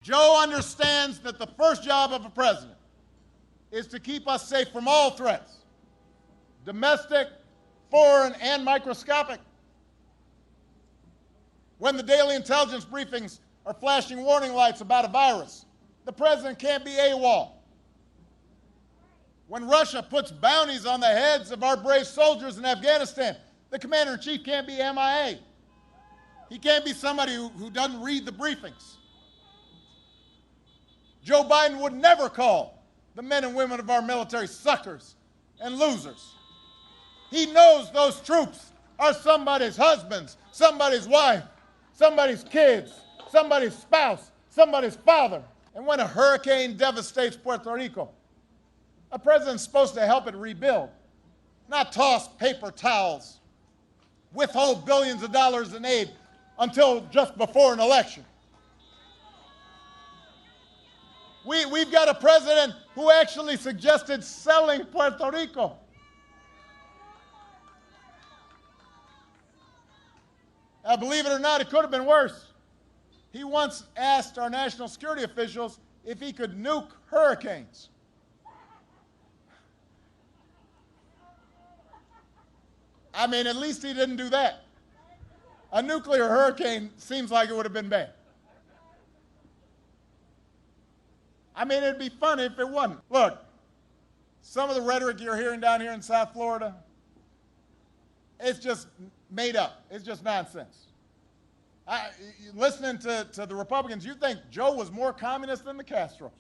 Joe understands that the first job of a president is to keep us safe from all threats, domestic, foreign, and microscopic. When the daily intelligence briefings are flashing warning lights about a virus, the president can't be AWOL. When Russia puts bounties on the heads of our brave soldiers in Afghanistan, the commander-in-chief can't be MIA. He can't be somebody who doesn't read the briefings. Joe Biden would never call the men and women of our military suckers and losers. He knows those troops are somebody's husbands, somebody's wife, somebody's kids, somebody's spouse, somebody's father. And when a hurricane devastates Puerto Rico, a president's supposed to help it rebuild, not toss paper towels, withhold billions of dollars in aid until just before an election. We've got a president who actually suggested selling Puerto Rico. Now, believe it or not, it could have been worse. He once asked our national security officials if he could nuke hurricanes. I mean, at least he didn't do that. A nuclear hurricane seems like it would have been bad. I mean, it'd be funny if it wasn't. Look, some of the rhetoric you're hearing down here in South Florida, it's just made up. It's just nonsense. Listening to the Republicans, you think Joe was more communist than the Castros.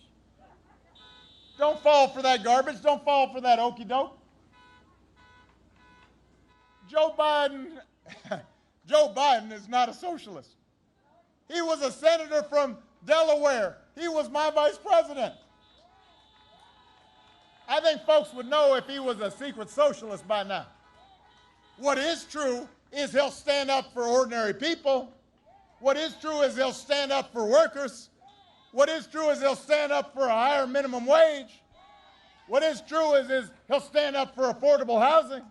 Don't fall for that garbage. Don't fall for that okey doke. Joe Biden is not a socialist. He was a senator from Delaware. He was my vice president. I think folks would know if he was a secret socialist by now. What is true is he'll stand up for ordinary people. What is true is he'll stand up for workers. What is true is he'll stand up for a higher minimum wage. What is true is he'll stand up for affordable housing.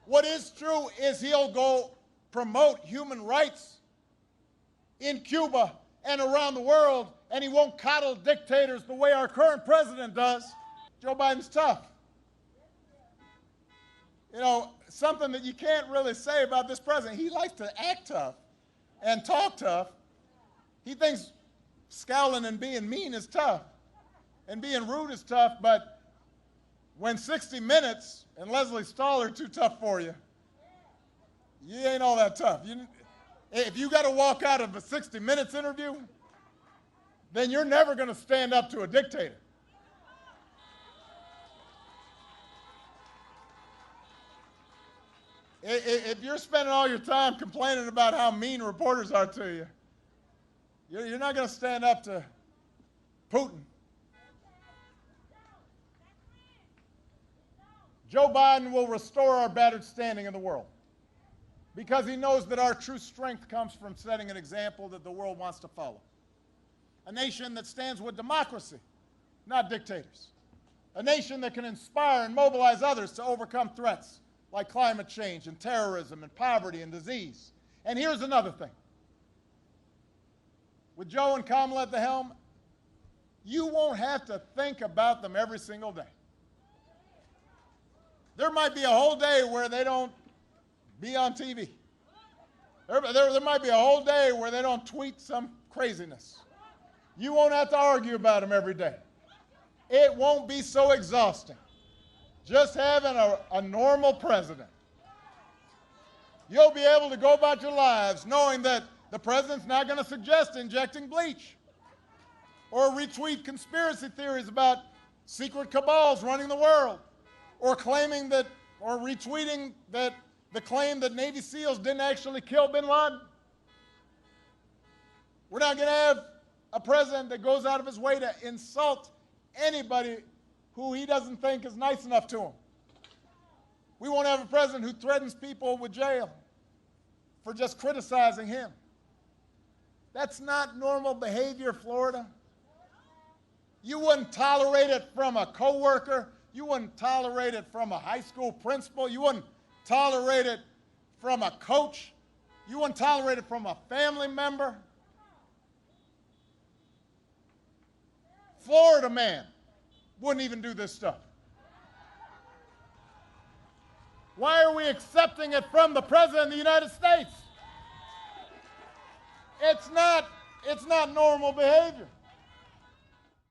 What is true is he'll go promote human rights in Cuba and around the world, and he won't coddle dictators the way our current president does. Joe Biden's tough. You know, something that you can't really say about this president, he likes to act tough and talk tough. He thinks scowling and being mean is tough and being rude is tough, but when 60 Minutes and Leslie Stahl are too tough for you, you ain't all that tough. If you got to walk out of a 60 Minutes interview, then you're never going to stand up to a dictator. If you're spending all your time complaining about how mean reporters are to you, you're not going to stand up to Putin. Joe Biden will restore our battered standing in the world because he knows that our true strength comes from setting an example that the world wants to follow. A nation that stands with democracy, not dictators. A nation that can inspire and mobilize others to overcome threats like climate change and terrorism and poverty and disease. And here's another thing. With Joe and Kamala at the helm, you won't have to think about them every single day. There might be a whole day where they don't be on TV. There might be a whole day where they don't tweet some craziness. You won't have to argue about them every day. It won't be so exhausting. Just having a normal president. You'll be able to go about your lives knowing that the president's not going to suggest injecting bleach or retweet conspiracy theories about secret cabals running the world, or claiming that, or retweeting that the claim that Navy SEALs didn't actually kill bin Laden. We're not going to have a president that goes out of his way to insult anybody who he doesn't think is nice enough to him. We won't have a president who threatens people with jail for just criticizing him. That's not normal behavior, Florida. You wouldn't tolerate it from a coworker. You wouldn't tolerate it from a high school principal. You wouldn't tolerate it from a coach. You wouldn't tolerate it from a family member. Florida man wouldn't even do this stuff. Why are we accepting it from the President of the United States? It's not normal behavior.